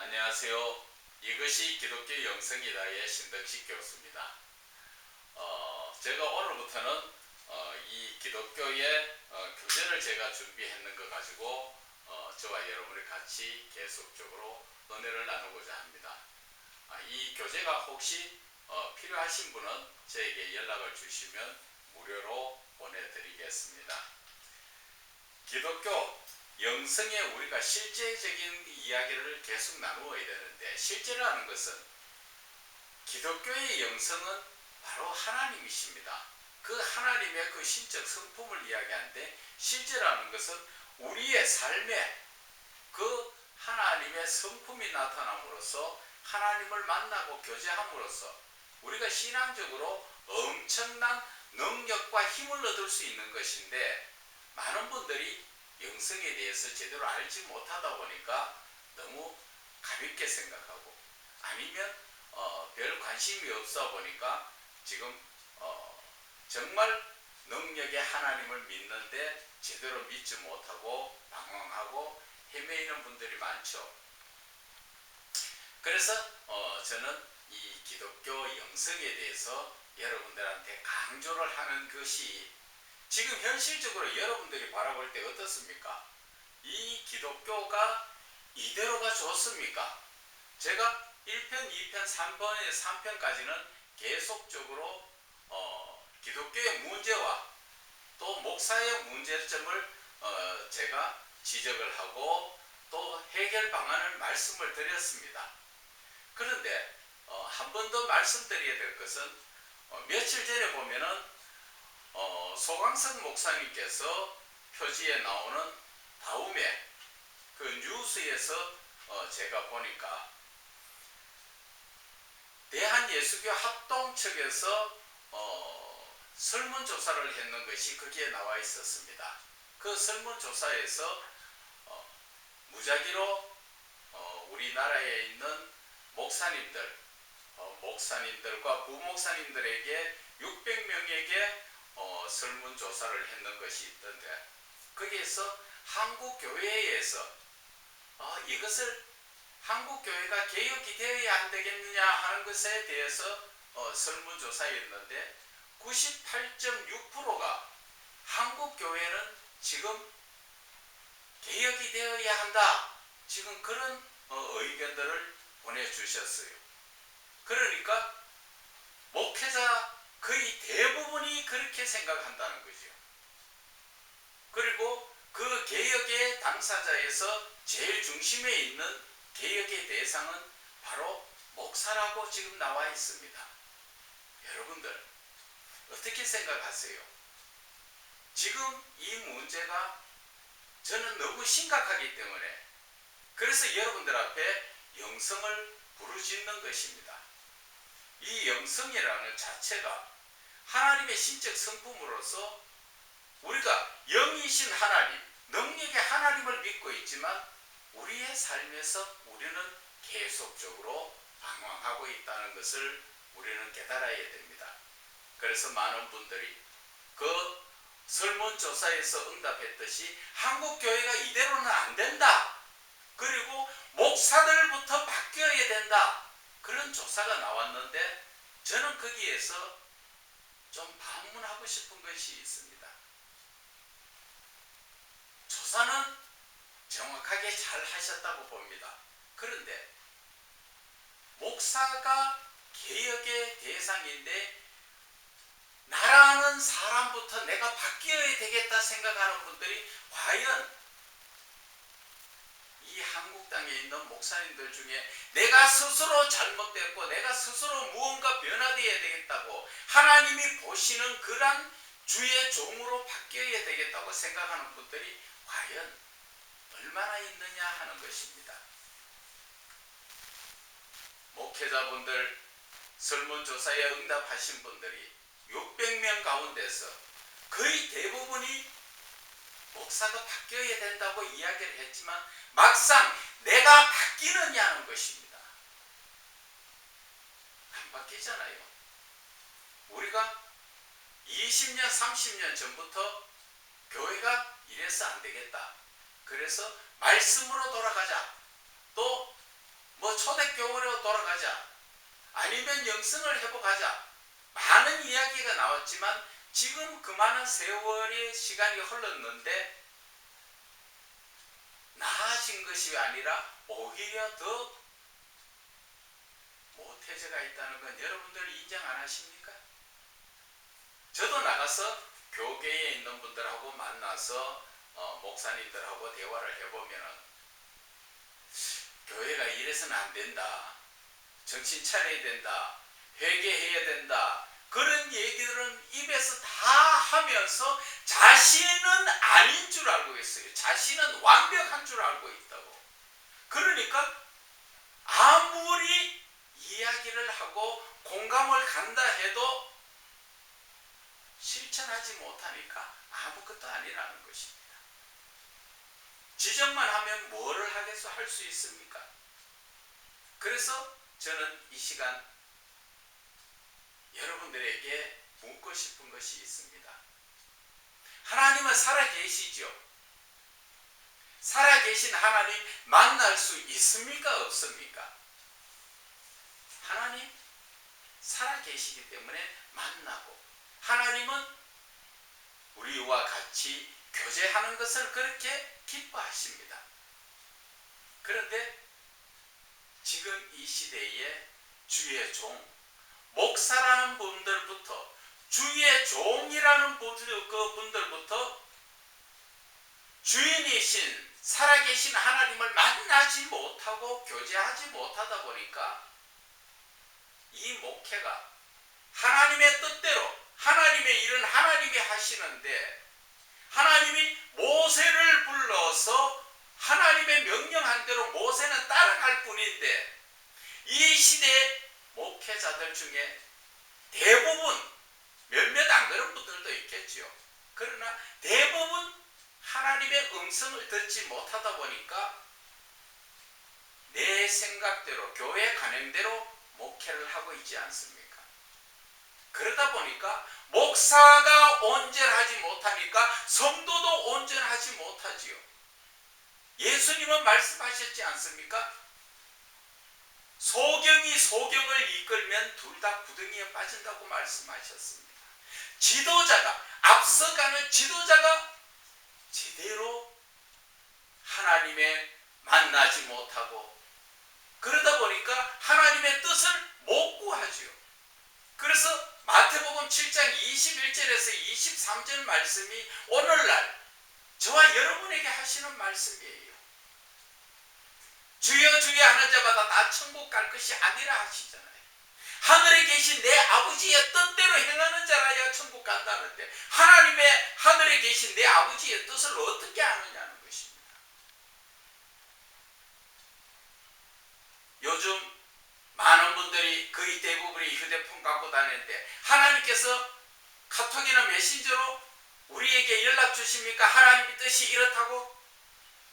안녕하세요. 이것이 기독교 영성이다의 신덕식 교수입니다. 제가 오늘부터는 이 기독교의 교재를 제가 준비했는 거 가지고 저와 여러분이 같이 계속적으로 은혜를 나누고자 합니다. 이 교재가 혹시 필요하신 분은 저에게 연락을 주시면 무료로 보내드리겠습니다. 기독교 영성에 우리가 실제적인 이야기를 계속 나누어야 되는데, 실제라는 것은 기독교의 영성은 바로 하나님이십니다. 그 하나님의 그 신적 성품을 이야기하는데, 실제라는 것은 우리의 삶에 그 하나님의 성품이 나타남으로써 하나님을 만나고 교제함으로써 우리가 신앙적으로 엄청난 능력과 힘을 얻을 수 있는 것인데, 많은 분들이 영성에 대해서 제대로 알지 못하다 보니까 너무 가볍게 생각하고, 아니면 별 관심이 없어 보니까 지금 정말 능력의 하나님을 믿는데 제대로 믿지 못하고 방황하고 헤매이는 분들이 많죠. 그래서 저는 이 기독교 영성에 대해서 여러분들한테 강조를 하는 것이, 지금 현실적으로 여러분들이 바라볼 때 어떻습니까? 이 기독교가 이대로가 좋습니까? 제가 1편, 2편, 3편까지는 계속적으로 기독교의 문제와 또 목사의 문제점을 제가 지적을 하고 또 해결 방안을 말씀을 드렸습니다. 그런데 한 번 더 말씀드려야 될 것은, 며칠 전에 보면은 소강석 목사님께서 표지에 나오는 다음에 그 뉴스에서 제가 보니까 대한예수교 합동 측에서 설문조사를 했는 것이 거기에 나와 있었습니다. 그 설문조사에서 무작위로 우리나라에 있는 목사님들과 부목사님들에게 600명에게 설문조사를 했는 것이 있던데, 거기에서 한국교회에서 이것을 한국교회가 개혁이 되어야 안 되겠느냐 하는 것에 대해서 설문조사였는데 98.6%가 한국교회는 지금 개혁이 되어야 한다, 지금 그런 의견들을 보내주셨어요. 그러니까 목회자 거의 대부분이 그렇게 생각한다는 거죠. 그리고 그 개혁의 당사자에서 제일 중심에 있는 개혁의 대상은 바로 목사라고 지금 나와 있습니다. 여러분들 어떻게 생각하세요? 지금 이 문제가 저는 너무 심각하기 때문에, 그래서 여러분들 앞에 영성을 부르짖는 것입니다. 이 영성이라는 자체가 하나님의 신적 성품으로서 우리가 영이신 하나님, 능력의 하나님을 믿고 있지만 우리의 삶에서 우리는 계속적으로 방황하고 있다는 것을 우리는 깨달아야 됩니다. 그래서 많은 분들이 그 설문조사에서 응답했듯이 한국교회가 이대로는 안 된다, 그리고 목사들부터 바뀌어야 된다, 그런 조사가 나왔는데, 저는 거기에서 좀 반문하고 싶은 것이 있습니다. 조사는 정확하게 잘 하셨다고 봅니다. 그런데 목사가 개혁의 대상인데 나라는 사람부터 내가 바뀌어야 되겠다 생각하는 분들이 과연 이 한국 땅에 있는 목사님들 중에 내가 스스로 잘못됐고 내가 스스로 무언가 변화되어야 되겠다고 하나님이 보시는 그런 주의 종으로 바뀌어야 되겠다고 생각하는 분들이 과연 얼마나 있느냐 하는 것입니다. 목회자분들 설문조사에 응답하신 분들이 600명 가운데서 거의 대부분이 목사가 바뀌어야 된다고 이야기를 했지만 막상 내가 바뀌느냐는 것입니다. 안 바뀌잖아요. 우리가 20년, 30년 전부터 교회가 이래서 안 되겠다, 그래서 말씀으로 돌아가자, 또 아니면 영성을 회복하자. 많은 이야기가 나왔지만 지금 그 많은 세월의 시간이 흘렀는데 나아진 것이 아니라 오히려 더 모태죄가 있다는 건 여러분들 인정 안 하십니까? 저도 나가서 교계에 있는 분들하고 만나서 목사님들하고 대화를 해보면은 교회가 이래서는 안 된다. 정신 차려야 된다. 회개해야 된다. 그런 얘기들은 입에서 다 하면서 자신은 아닌 줄 알고 있어요. 자신은 완벽한 줄 알고 있다고. 그러니까 아무리 이야기를 하고 공감을 간다 해도 실천하지 못하니까 아무것도 아니라는 것입니다. 지적만 하면 뭐를 하겠어 할 수 있습니까? 그래서 저는 이 시간 여러분들에게 묻고 싶은 것이 있습니다. 하나님은 살아계시죠? 살아계신 하나님 만날 수 있습니까? 없습니까? 하나님 살아계시기 때문에 만나고 하나님은 우리와 같이 교제하는 것을 그렇게 기뻐하십니다. 그런데 지금 이 시대에 주의 종, 목사라는 분들부터 주의 종이라는 분들부터 주인이신 살아계신 하나님을 만나지 못하고 교제하지 못하다 보니까 이 목회가 하나님의 뜻대로 하나님의 일은 하나님이 하시는데 하나님이 모세를 불러서 하나님의 명령한 대로 모세는 따라갈 뿐인데 이 시대의 목회자들 중에 대부분 몇몇 안 그런 분들도 있겠죠. 그러나 대부분 하나님의 음성을 듣지 못하다 보니까 내 생각대로 교회 관행대로 목회를 하고 있지 않습니까? 그러다 보니까 목사가 온전하지 못하니까 성도도 온전하지 못하지요. 예수님은 말씀하셨지 않습니까? 소경이 소경을 이끌면 둘 다 구덩이에 빠진다고 말씀하셨습니다. 지도자가 앞서가는 지도자가 제대로 하나님의 만나지 못하고 그러다 보니까 하나님의 뜻을 못 구하죠. 그래서 마태복음 7장 21절에서 23절 말씀이 오늘날 저와 여러분에게 하시는 말씀이에요. 주여 주여 하는 자마다 다 천국 갈 것이 아니라 하시잖아요. 하늘에 계신 내 아버지의 뜻대로 행하는 자라야 천국 간다는데 하나님의 하늘에 계신 내 아버지의 뜻을 어떻게 아느냐는 것입니다. 요즘 많은 분들이 거의 대부분이 휴대폰 갖고 다니는데 하나님께서 카톡이나 메신저로 우리에게 연락 주십니까? 하나님의 뜻이 이렇다고?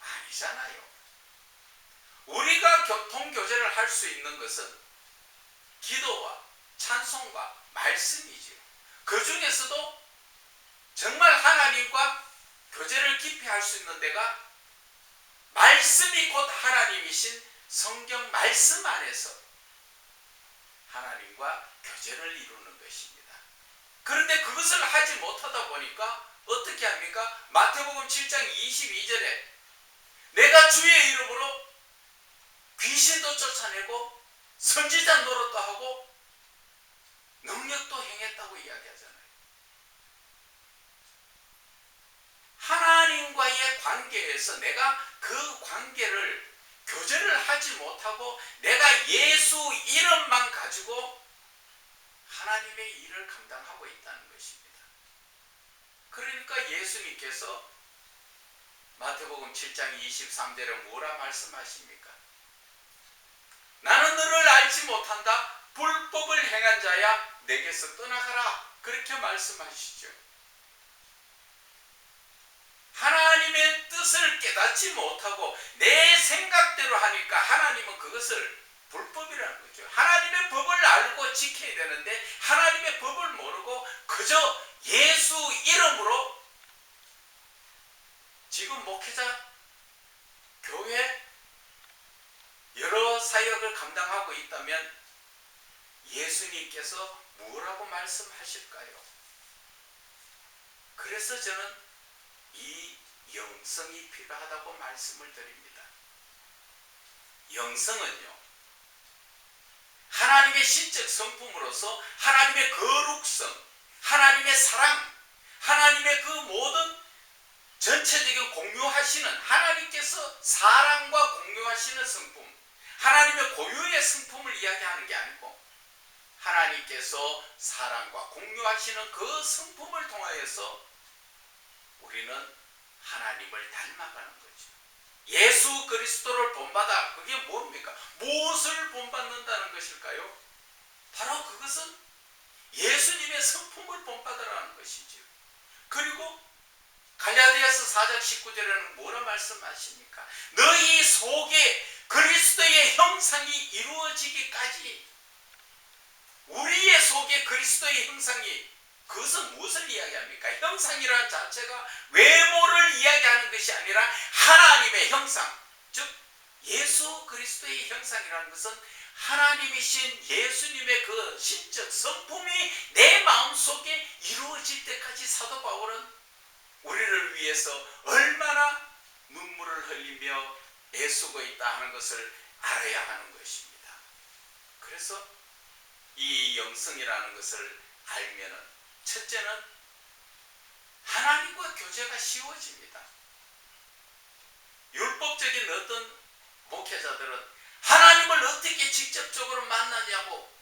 아니잖아요. 우리가 교통교제를 할 수 있는 것은 기도와 찬송과 말씀이죠. 그 중에서도 정말 하나님과 교제를 깊이 할 수 있는 데가 말씀이 곧 하나님이신 성경 말씀 안에서 하나님과 교제를 이루는 것입니다. 그런데 그것을 하지 못하다 보니까 어떻게 합니까? 마태복음 7장 22절에 내가 주의 이름으로 귀신도 쫓아내고 선지자 노릇도 하고 능력도 행했다고 이야기하잖아요. 하나님과의 관계에서 내가 그 관계를 교제를 하지 못하고 내가 예수 이름만 가지고 하나님의 일을 감당하고 있다는 것입니다. 그러니까 예수님께서 마태복음 7장 23절에 뭐라 말씀하십니까? 나는 너를 알지 못한다. 불법을 행한 자야 내게서 떠나가라. 그렇게 말씀하시죠. 하나님의 뜻을 깨닫지 못하고 내 생각대로 하니까 하나님은 그것을 불법이라는 거죠. 하나님의 법을 알고 지켜야 되는데 하나님의 법을 모르고 그저 예수 이름으로 지금 목회자 교회 여러 사역을 감당하고 있다면 예수님께서 뭐라고 말씀하실까요? 그래서 저는 이 영성이 필요하다고 말씀을 드립니다. 영성은요, 하나님의 신적 성품으로서 하나님의 거룩성, 하나님의 사랑, 하나님의 그 모든 전체적인 공유하시는, 하나님께서 사랑과 공유하시는 성품, 하나님의 고유의 성품을 이야기하는 게 아니고 하나님께서 사랑과 공유하시는 그 성품을 통하여서 우리는 하나님을 닮아가는 거죠. 예수 그리스도를 본받아. 그게 뭡니까? 무엇을 본받는다는 것일까요? 바로 그것은 예수님의 성품을 본받으라는 것이죠. 그리고 갈라디아서 4장 19절에는 뭐라 말씀하십니까? 너희 속에 그리스도의 형상이 이루어지기까지, 우리의 속에 그리스도의 형상이, 그것은 무엇을 이야기합니까? 형상이라는 자체가 외모를 이야기하는 것이 아니라 하나님의 형상, 즉 예수 그리스도의 형상이라는 것은 하나님이신 예수님의 그 신적 성품이 내 마음속에 이루어질 때까지 사도 바울은 우리를 위해서 얼마나 눈물을 흘리며 애쓰고 있다 하는 것을 알아야 하는 것입니다. 그래서 이 영성이라는 것을 알면은 첫째는 하나님과 교제가 쉬워집니다. 율법적인 어떤 목회자들은 하나님을 어떻게 직접적으로 만나냐고,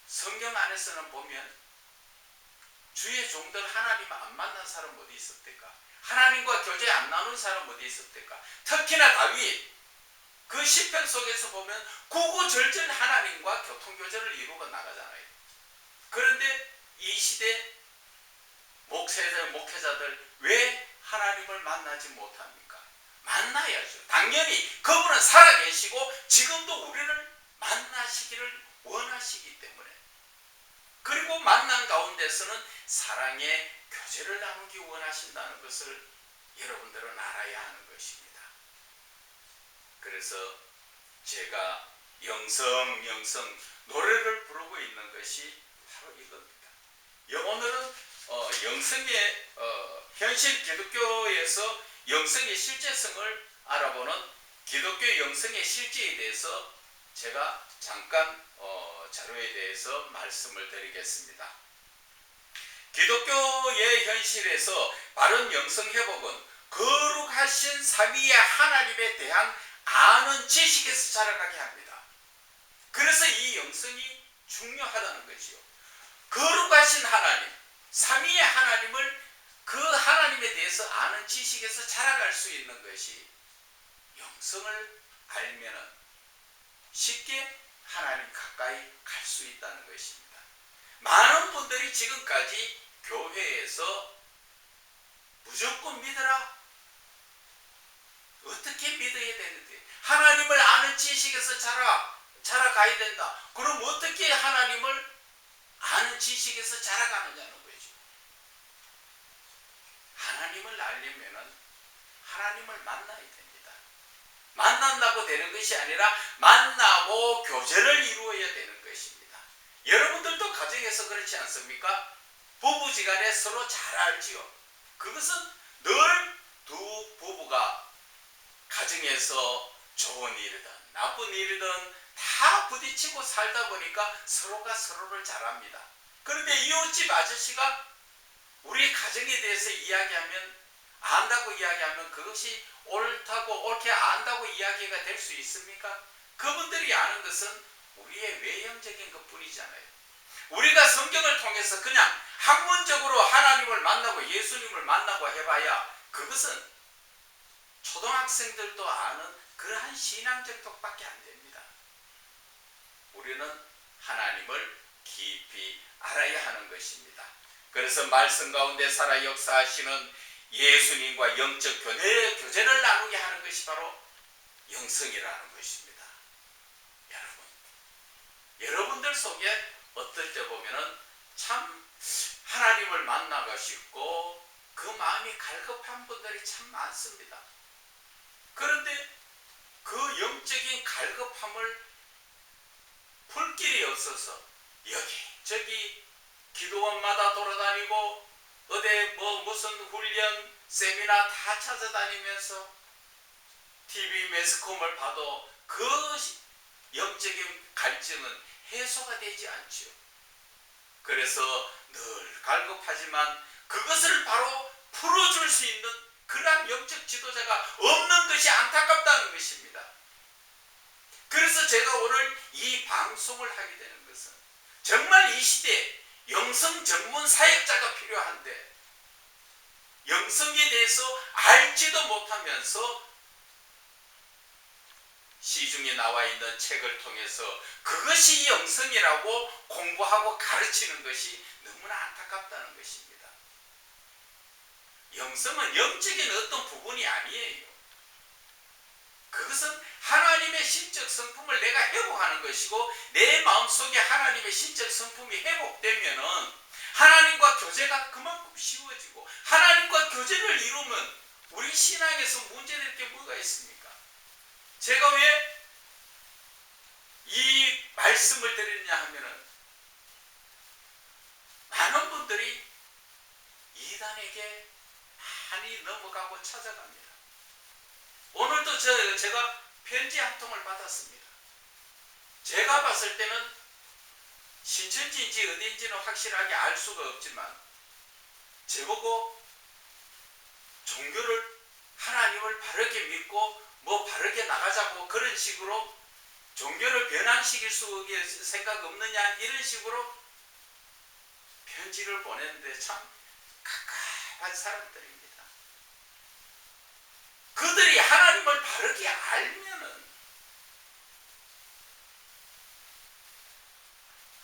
성경 안에서는 보면 주의 종들 하나님 안 만난 사람 어디 있었을까? 하나님과 교제 안 나눈 사람 어디 있었을까? 특히나 다윗, 그 시편 속에서 보면 구구절절 하나님과 교통교제를 이루고 나가잖아요. 그런데 이 시대 목회자들 왜 하나님을 만나지 못합니까? 만나야죠. 당연히 그분은 살아계시고 지금도 우리를 만나시기를 원하시기 때문에, 그리고 만난 가운데서는 사랑의 교제를 나누기 원하신다는 것을 여러분들은 알아야 하는 것입니다. 그래서 제가 영성 노래를 부르고 있는 것이 바로 이겁니다. 오늘은 영성의 현실 기독교에서 영성의 실제성을 알아보는 기독교 영성의 실제에 대해서 제가 잠깐 자료에 대해서 말씀을 드리겠습니다. 기독교의 현실에서 바른 영성 회복은 거룩하신 삼위의 하나님에 대한 아는 지식에서 자라가게 합니다. 그래서 이 영성이 중요하다는 것이요. 거룩하신 하나님, 삼위의 하나님을, 그 하나님에 대해서 아는 지식에서 자라갈 수 있는 것이, 영성을 알면은 쉽게 하나님 가까이 갈 수 있다는 것입니다. 많은 분들이 지금까지 교회에서 무조건 믿어라, 어떻게 믿어야 되는데, 하나님을 아는 지식에서 자라가야 된다. 그럼 어떻게 하나님을 아는 지식에서 자라가느냐는 거죠. 하나님을 알려면은 하나님을 만나야 됩니다. 만난다고 되는 것이 아니라 만나고 교제를 이루어야 되는 것입니다. 여러분들도 가정에서 그렇지 않습니까? 부부지간에 서로 잘 알지요. 그것은 늘 두 부부가 가정에서 좋은 일이든 나쁜 일이든 다 부딪히고 살다 보니까 서로가 서로를 잘 압니다. 그런데 이웃집 아저씨가 우리 가정에 대해서 이야기하면, 안다고 이야기하면 그것이 옳다고 옳게 안다고 이야기가 될 수 있습니까? 그분들이 아는 것은 우리의 외형적인 것 뿐이잖아요. 우리가 성경을 통해서 그냥 학문적으로 하나님을 만나고 예수님을 만나고 해봐야 그것은 초등학생들도 아는 그러한 신앙 정도밖에 안 됩니다. 우리는 하나님을 깊이 알아야 하는 것입니다. 그래서 말씀 가운데 살아 역사하시는 예수님과 영적 교제를 나누게 하는 것이 바로 영성이라는 것입니다. 여러분들 속에 어떨 때 보면은 참 하나님을 만나고 싶고 그 마음이 갈급한 분들이 참 많습니다. 그런데 그 영적인 갈급함을 불길이 없어서 여기 저기 기도원마다 돌아다니고 어디 무슨 훈련 세미나 다 찾아다니면서 TV 매스컴을 봐도 그 영적인 갈증은 해소가 되지 않죠. 그래서 늘 갈급하지만 그것을 바로 풀어줄 수 있는 그러한 영적 지도자가 없는 것이 안타깝다는 것입니다. 그래서 제가 오늘 이 방송을 하게 되는 것은 정말 이 시대에 영성 전문 사역자가 필요한데 영성에 대해서 알지도 못하면서 시중에 나와 있는 책을 통해서 그것이 영성이라고 공부하고 가르치는 것이 너무나 안타깝다는 것입니다. 영성은 영적인 어떤 부분이 아니에요. 그것은 하나님의 신적 성품을 내가 회복하는 것이고 내 마음속에 하나님의 신적 성품이 회복되면은 하나님과 교제가 그만큼 쉬워지고 하나님과 교제를 이루면 우리 신앙에서 문제될 게 뭐가 있습니까? 제가 왜 이 말씀을 드리느냐 하면은 많은 분들이 이단에게 많이 넘어가고 찾아갑니다. 오늘도 제가 편지 한 통을 받았습니다. 제가 봤을 때는 신천지인지 어디인지는 확실하게 알 수가 없지만 저보고 종교를 하나님을 바르게 믿고 바르게 나가자고 그런 식으로 종교를 변환시킬 수 생각 없느냐 이런 식으로 편지를 보냈는데 참 갑갑한 사람들입니다. 그들이 하나님을 바르게 알면은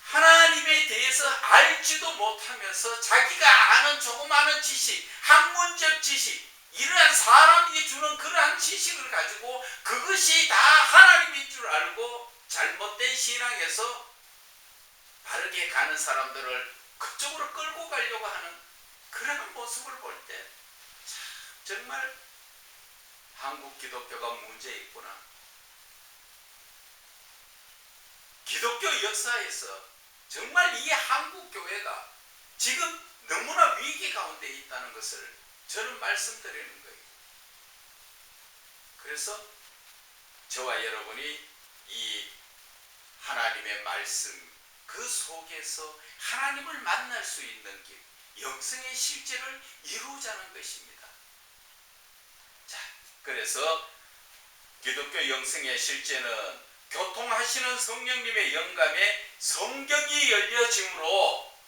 하나님에 대해서 알지도 못하면서 자기가 아는 조그마한 지식, 학문적 지식, 이러한 사람이 주는 그러한 지식을 가지고 그것이 다 하나님인 줄 알고 잘못된 신앙에서 바르게 가는 사람들을 그쪽으로 끌고 가려고 하는 그런 모습을 볼 때 정말 한국 기독교가 문제 있구나. 기독교 역사에서 정말 이 한국 교회가 지금 너무나 위기 가운데 있다는 것을 저는 말씀드리는 거예요. 그래서 저와 여러분이 이 하나님의 말씀 그 속에서 하나님을 만날 수 있는 길, 영성의 실제를 이루자는 것입니다. 자, 그래서 기독교 영성의 실제는 교통하시는 성령님의 영감에 성경이 열려짐으로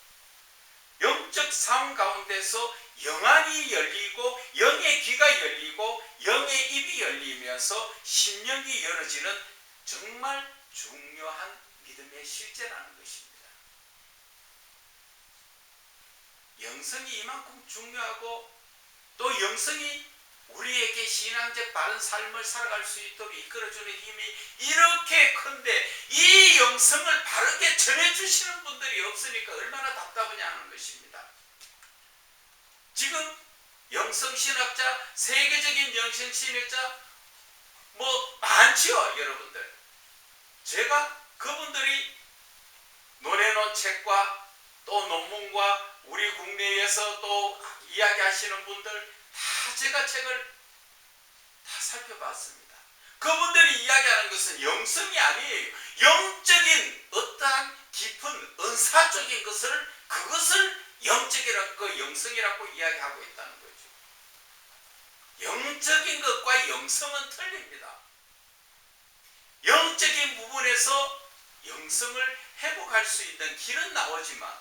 영적 삶 가운데서 영안이 열리고 영의 귀가 열리고 영의 입이 열리면서 심령이 열어지는 정말 중요한 믿음의 실제라는 것입니다. 영성이 이만큼 중요하고 또 영성이 우리에게 신앙적 바른 삶을 살아갈 수 있도록 이끌어주는 힘이 이렇게 큰데 이 영성을 바르게 전해주시는 분들이 없으니까 얼마나 답답하냐는 것입니다. 지금 영성신학자, 세계적인 영성신학자 많지요, 여러분들. 제가 그분들이 논해놓은 책과 또 논문과 우리 국내에서 또 이야기하시는 분들 다 제가 책을 다 살펴봤습니다. 그분들이 이야기하는 것은 영성이 아니에요. 영적인 어떠한 깊은 은사적인 그것을 영적이라고 영성이라고 이야기하고 있다는 거죠. 영적인 것과 영성은 틀립니다. 영적인 부분에서 영성을 회복할 수 있는 길은 나오지만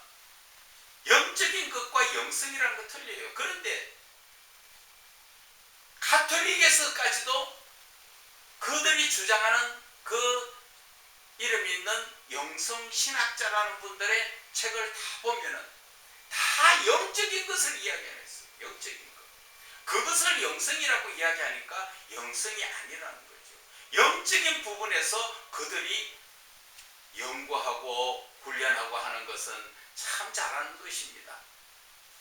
영적인 것과 영성이라는 건 틀려요. 그런데 가톨릭에서까지도 그들이 주장하는 그 이름 있는 영성신학자라는 분들의 책을 다 보면은 다 영적인 것을 이야기했어요. 영적인 것. 그것을 영성이라고 이야기하니까 영성이 아니라는 거죠. 영적인 부분에서 그들이 연구하고 훈련하고 하는 것은 참 잘하는 것입니다.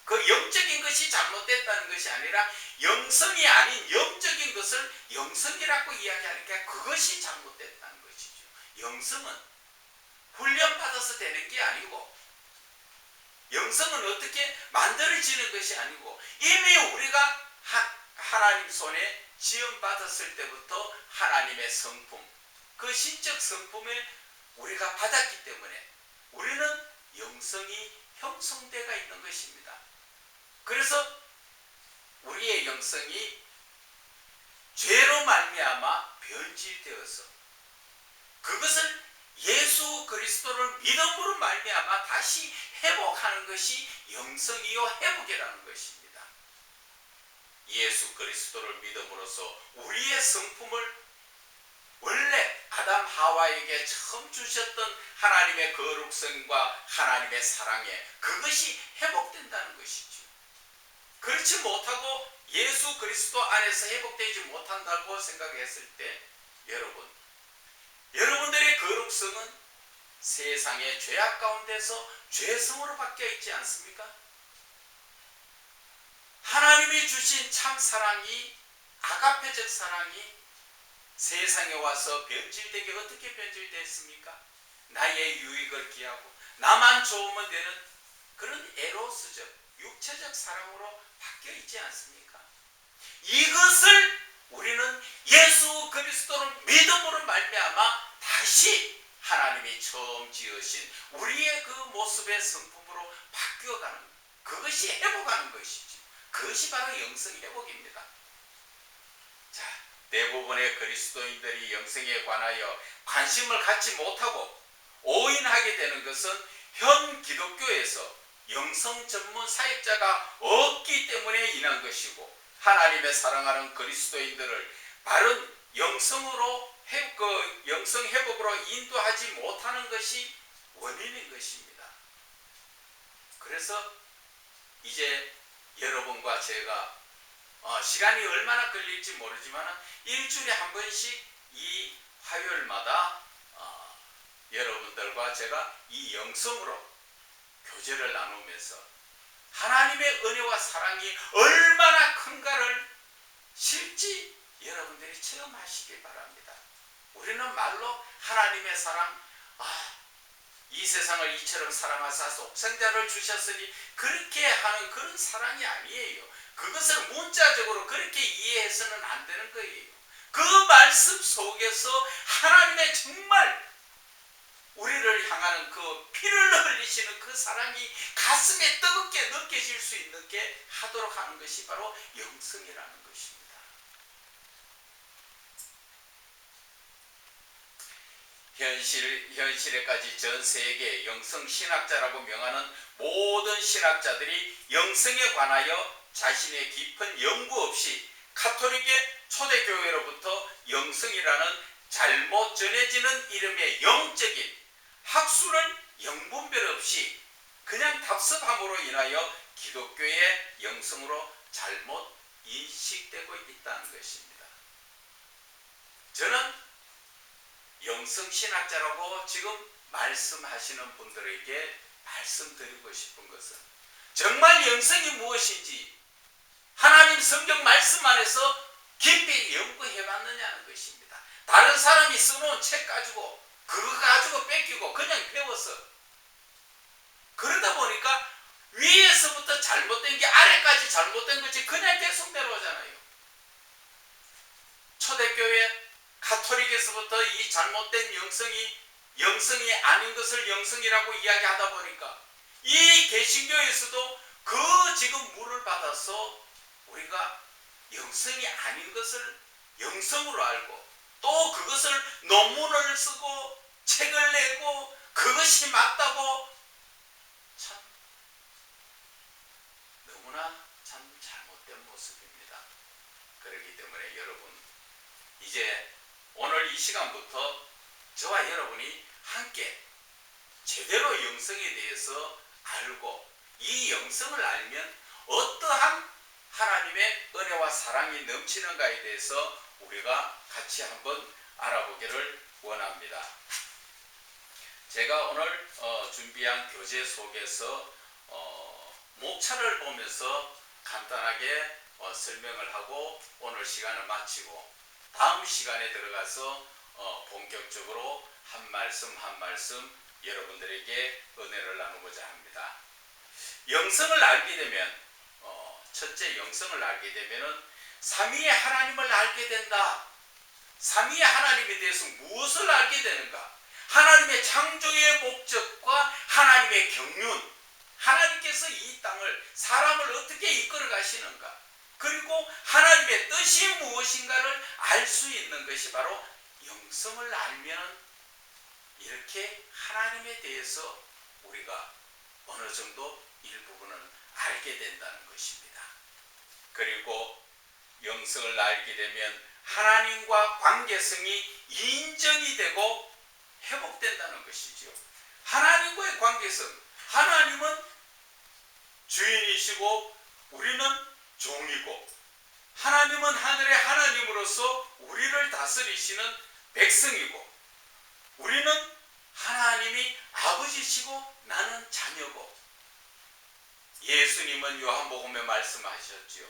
그 영적인 것이 잘못됐다는 것이 아니라 영성이 아닌 영적인 것을 영성이라고 이야기하니까 그것이 잘못됐다는 것이죠. 영성은 훈련받아서 되는 게 아니고, 영성은 어떻게 만들어지는 것이 아니고, 이미 우리가 하나님 손에 지음받았을 때부터 하나님의 성품, 그 신적 성품을 우리가 받았기 때문에 우리는 영성이 형성되어 있는 것입니다. 그래서 우리의 영성이 죄로 말미암아 변질되어서 그것을 예수 그리스도를 믿음으로 말미암아 다시 회복하는 것이 영성이요 회복이라는 것입니다. 예수 그리스도를 믿음으로써 우리의 성품을 원래 아담 하와에게 처음 주셨던 하나님의 거룩성과 하나님의 사랑에 그것이 회복된다는 것이죠. 그렇지 못하고 예수 그리스도 안에서 회복되지 못한다고 생각했을 때 여러분들의 거룩성은 세상의 죄악 가운데서 죄성으로 바뀌어 있지 않습니까? 하나님이 주신 참 사랑이, 아가페적 사랑이 세상에 와서 변질되게 어떻게 변질됐습니까? 나의 유익을 기하고 나만 좋으면 되는 그런 에로스적, 육체적 사랑으로 바뀌어 있지 않습니까? 이것을 우리는 예수 그리스도를 믿음으로 말미암아 다시 하나님이 처음 지으신 우리의 그 모습의 성품으로 바뀌어가는, 그것이 회복하는 것이죠. 그것이 바로 영성 회복입니다. 자, 대부분의 그리스도인들이 영성에 관하여 관심을 갖지 못하고 오인하게 되는 것은 현 기독교에서 영성 전문 사역자가 없기 때문에 인한 것이고, 하나님의 사랑하는 그리스도인들을 바른 영성으로 영성 회복으로 인도하지 못하는 것이 원인인 것입니다. 그래서 이제 여러분과 제가 시간이 얼마나 걸릴지 모르지만 일주일에 한 번씩 이 화요일마다 여러분들과 제가 이 영성으로 교제를 나누면서 하나님의 은혜와 사랑이 얼마나 큰가를 실제 여러분들이 체험하시길 바랍니다. 우리는 말로 하나님의 사랑, 이 세상을 이처럼 사랑하사 독생자를 주셨으니 그렇게 하는 그런 사랑이 아니에요. 그것을 문자적으로 그렇게 이해해서는 안 되는 거예요. 그 말씀 속에서 하나님의 정말 우리를 향하는 그 피를 흘리시는 그 사랑이 가슴에 뜨겁게 느껴질 수 있게 하도록 하는 것이 바로 영성이라는 것입니다. 현실에까지 전 세계 영성 신학자라고 명하는 모든 신학자들이 영성에 관하여 자신의 깊은 연구 없이 가톨릭의 초대교회로부터 영성이라는 잘못 전해지는 이름의 영적인 학술은 영분별 없이 그냥 답습함으로 인하여 기독교의 영성으로 잘못 인식되고 있다는 것입니다. 저는 영성신학자라고 지금 말씀하시는 분들에게 말씀드리고 싶은 것은 정말 영성이 무엇인지 하나님 성경 말씀 안에서 깊이 연구해봤느냐는 것입니다. 다른 사람이 써놓은 책 가지고 그거 가지고 뺏기고 그냥 배워서 그러다 보니까 위에서부터 잘못된 게 아래까지 잘못된 것이 그냥 계속 내려오잖아요. 초대교회 가톨릭에서부터 이 잘못된 영성이 아닌 것을 영성이라고 이야기하다 보니까 이 개신교에서도 그 지금 물을 받아서 우리가 영성이 아닌 것을 영성으로 알고 또 그것을 논문을 쓰고 책을 내고 그것이 맞다고 참 너무나 참 잘못된 모습입니다. 그렇기 때문에 여러분 이제 오늘 이 시간부터 저와 여러분이 함께 제대로 영성에 대해서 알고 이 영성을 알면 어떠한 하나님의 은혜와 사랑이 넘치는가에 대해서 우리가 같이 한번 알아보기를 원합니다. 제가 오늘 준비한 교재 속에서 목차를 보면서 간단하게 설명을 하고 오늘 시간을 마치고 다음 시간에 들어가서 본격적으로 한 말씀 한 말씀 여러분들에게 은혜를 나누고자 합니다. 영성을 알게 되면 첫째, 영성을 알게 되면 삼위의 하나님을 알게 된다. 삼위의 하나님에 대해서 무엇을 알게 되는가? 하나님의 창조의 목적과 하나님의 경륜, 하나님께서 이 땅을, 사람을 어떻게 이끌어 가시는가, 그리고 하나님의 뜻이 무엇인가를 알 수 있는 것이 바로 영성을 알면 이렇게 하나님에 대해서 우리가 어느 정도 일부분은 알게 된다는 것입니다. 그리고 영성을 알게 되면 하나님과 관계성이 인정이 되고 회복된다는 것이죠. 하나님과의 관계성, 하나님은 주인이시고 우리는 종이고, 하나님은 하늘의 하나님으로서 우리를 다스리시는 백성이고, 우리는 하나님이 아버지시고 나는 자녀고, 예수님은 요한복음에 말씀하셨지요.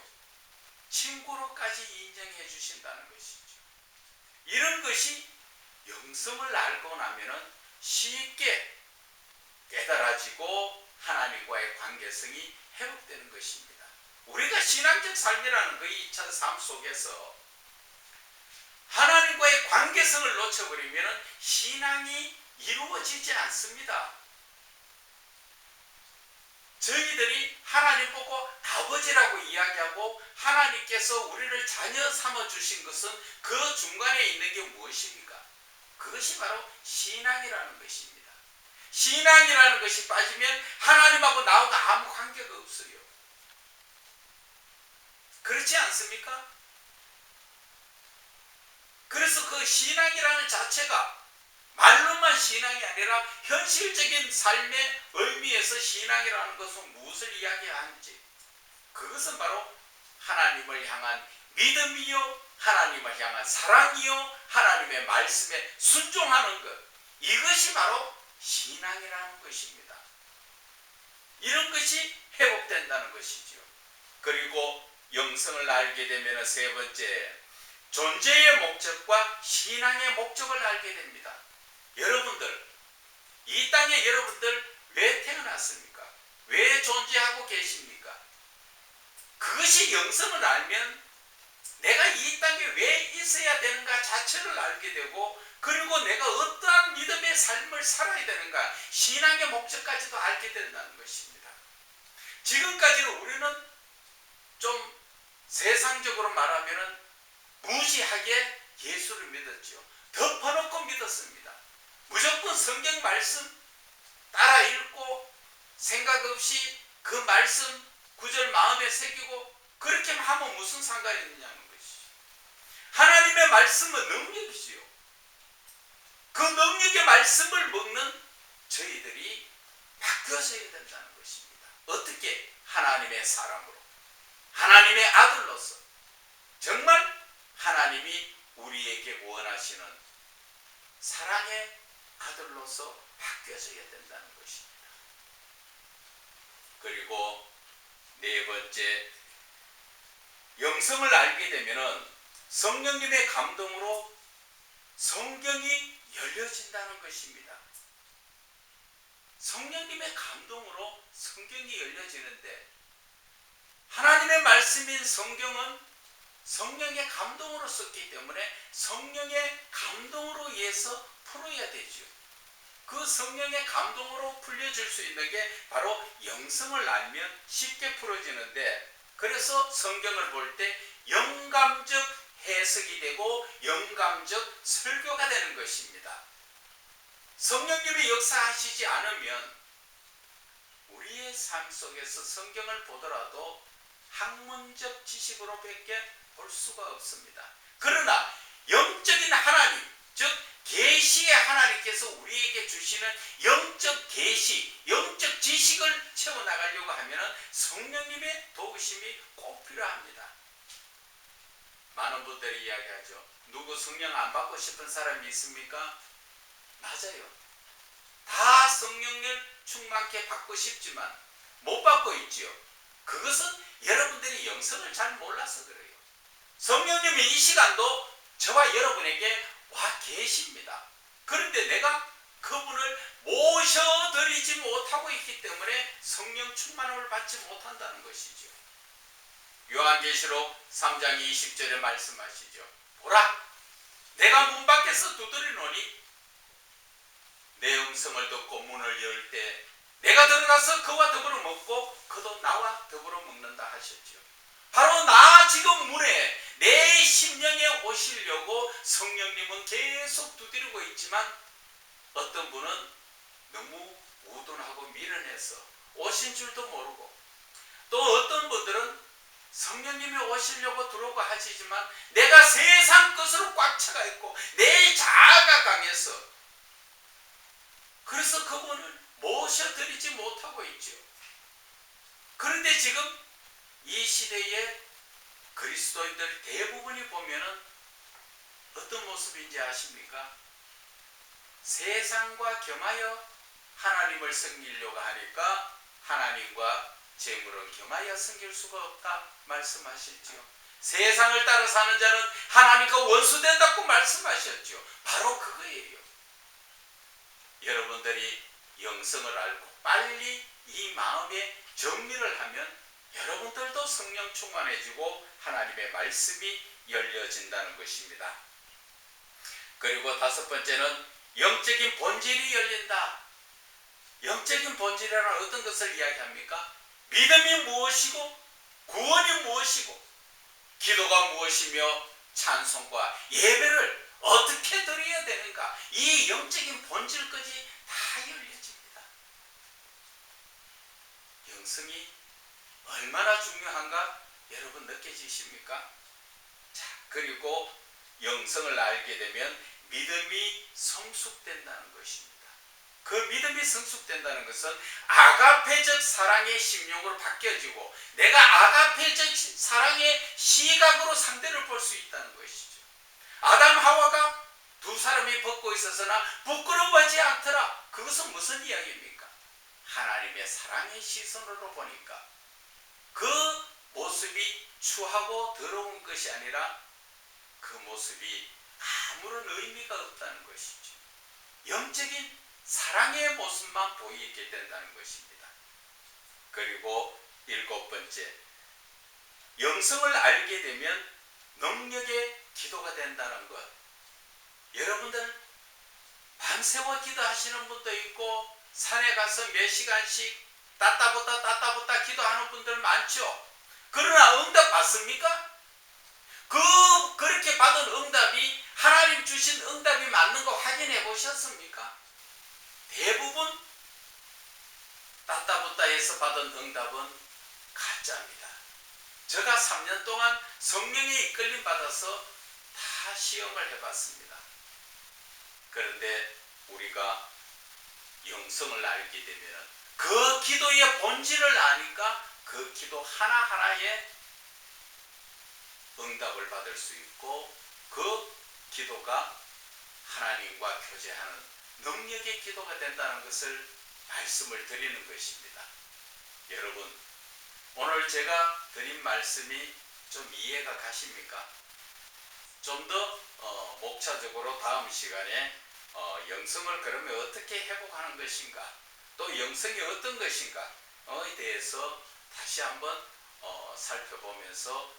친구로까지 인정해 주신다는 것이죠. 이런 것이 영성을 알고 나면은 쉽게 깨달아지고 하나님과의 관계성이 회복되는 것입니다. 우리가 신앙적 삶이라는 그 2차 삶 속에서 하나님과의 관계성을 놓쳐버리면 신앙이 이루어지지 않습니다. 저희들이 하나님 보고 아버지라고 이야기하고 하나님께서 우리를 자녀 삼아 주신 것은 그 중간에 있는 게 무엇입니까? 그것이 바로 신앙이라는 것입니다. 신앙이라는 것이 빠지면 하나님하고 나하고 아무 관계가 없어요. 그렇지 않습니까? 그래서 그 신앙이라는 자체가 말로만 신앙이 아니라 현실적인 삶의 의미에서 신앙이라는 것은 무엇을 이야기하는지, 그것은 바로 하나님을 향한 믿음이요, 하나님을 향한 사랑이요, 하나님의 말씀에 순종하는 것, 이것이 바로 신앙이라는 것입니다. 이런 것이 회복된다는 것이죠. 그리고 영성을 알게 되면 세 번째, 존재의 목적과 신앙의 목적을 알게 됩니다. 여러분들, 이 땅에 여러분들 왜 태어났습니까? 왜 존재하고 계십니까? 그것이 영성을 알면 내가 이 땅에 왜 있어야 되는가 자체를 알게 되고, 그리고 내가 어떠한 믿음의 삶을 살아야 되는가, 신앙의 목적까지도 알게 된다는 것입니다. 지금까지는 우리는 좀 세상적으로 말하면 무지하게 예수를 믿었죠. 덮어놓고 믿었습니다. 무조건 성경 말씀 따라 읽고 생각 없이 그 말씀 구절 마음에 새기고 그렇게 하면 무슨 상관이 있느냐는 것이죠. 하나님의 말씀은 능력이지요. 그 능력의 말씀을 먹는 저희들이 바뀌어져야 된다는 것입니다. 어떻게? 하나님의 사람으로, 하나님의 아들로서 정말 하나님이 우리에게 원하시는 사랑의 아들로서 바뀌어져야 된다는 것입니다. 그리고 네 번째, 영성을 알게 되면은 성령님의 감동으로 성경이 열려진다는 것입니다. 성령님의 감동으로 성경이 열려지는데, 하나님의 말씀인 성경은 성령의 감동으로 썼기 때문에 성령의 감동으로 인해서 풀어야 되죠. 그 성령의 감동으로 풀려질 수 있는 게 바로 영성을 알면 쉽게 풀어지는데, 그래서 성경을 볼 때 영감적 해석이 되고 영감적 설교가 되는 것입니다. 성령님이 역사하시지 않으면 우리의 삶 속에서 성경을 보더라도 학문적 지식으로밖에 볼 수가 없습니다. 그러나 영적인 하나님, 즉 계시의 하나님께서 우리에게 주시는 영적 계시, 영적 지식을 채워나가려고 하면 성령님의 도우심이 꼭 필요합니다. 많은 분들이 이야기하죠. 누구 성령 안 받고 싶은 사람이 있습니까? 맞아요. 다 성령을 충만케 받고 싶지만 못 받고 있지요. 그것은 여러분들이 영성을 잘 몰라서 그래요. 성령님이 이 시간도 저와 여러분에게 와 계십니다. 그런데 내가 그분을 모셔드리지 못하고 있기 때문에 성령 충만함을 받지 못한다는 것이죠. 요한계시록 3장 20절에 말씀하시죠. 보라, 내가 문 밖에서 두드리노니 내 음성을 듣고 문을 열 때 내가 들어가서 그와 더불어 먹고 그도 나와 더불어 먹는다 하셨죠. 바로 나 지금 문에 내 심령에 오시려고 성령님은 계속 두드리고 있지만 어떤 분은 너무 우둔하고 미련해서 오신 줄도 모르고, 또 어떤 분들은 성령님이 오시려고 들어오고 하시지만 내가 세상 것으로 꽉 차가 있고 내 자아가 강해서 그래서 그분을 모셔드리지 못하고 있죠. 그런데 지금 이 시대의 그리스도인들 대부분이 보면은 어떤 모습인지 아십니까? 세상과 겸하여 하나님을 섬기려고 하니까 하나님과 재물은 겸하여 섬길 수가 없다 말씀하셨지요. 세상을 따라 사는 자는 하나님과 원수된다고 말씀하셨죠. 바로 그거예요. 여러분들이 영성을 알고 빨리 이 마음에 정리를 하면 여러분들도 성령 충만해지고 하나님의 말씀이 열려진다는 것입니다. 그리고 다섯 번째는 영적인 본질이 열린다. 영적인 본질이라는 어떤 것을 이야기합니까? 믿음이 무엇이고 구원이 무엇이고 기도가 무엇이며 찬송과 예배를 어떻게 드려야 되는가, 이 영적인 본질까지 다 열려집니다. 영성이 얼마나 중요한가 여러분 느껴지십니까? 자, 그리고 영성을 알게 되면 믿음이 성숙된다는 것입니다. 그 믿음이 성숙된다는 것은 아가페적 사랑의 심령으로 바뀌어지고 내가 아가페적 사랑의 시각으로 상대를 볼 수 있다는 것이죠. 아담 하와가 두 사람이 벗고 있었으나 부끄러워하지 않더라. 그것은 무슨 이야기입니까? 하나님의 사랑의 시선으로 보니까 그 모습이 추하고 더러운 것이 아니라 그 모습이 아무런 의미가 없다는 것이죠. 영적인 사랑의 모습만 보이게 된다는 것입니다. 그리고 일곱 번째, 영성을 알게 되면 능력의 기도가 된다는 것. 여러분들 밤새워 기도하시는 분도 있고 산에 가서 몇 시간씩 따따붙다 기도하는 분들 많죠. 그러나 응답 받습니까? 그렇게 받은 응답이 하나님 주신 응답이 맞는 거 확인해 보셨습니까? 대부분 따따붙다에서 받은 응답은 가짜입니다. 제가 3년 동안 성령에 이끌림 받아서 다 시험을 해봤습니다. 그런데 우리가 영성을 알게 되면 그 기도의 본질을 아니까 그 기도 하나하나에 응답을 받을 수 있고 그 기도가 하나님과 교제하는 능력의 기도가 된다는 것을 말씀을 드리는 것입니다. 여러분, 오늘 제가 드린 말씀이 좀 이해가 가십니까? 좀 더 목차적으로 다음 시간에 영성을 그러면 어떻게 회복하는 것인가, 또 영성이 어떤 것인가에 대해서 다시 한번 살펴보면서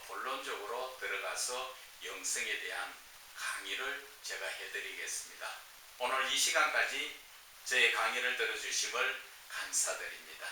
본론적으로 들어가서 영성에 대한 강의를 제가 해드리겠습니다. 오늘 이 시간까지 제 강의를 들어주심을 감사드립니다.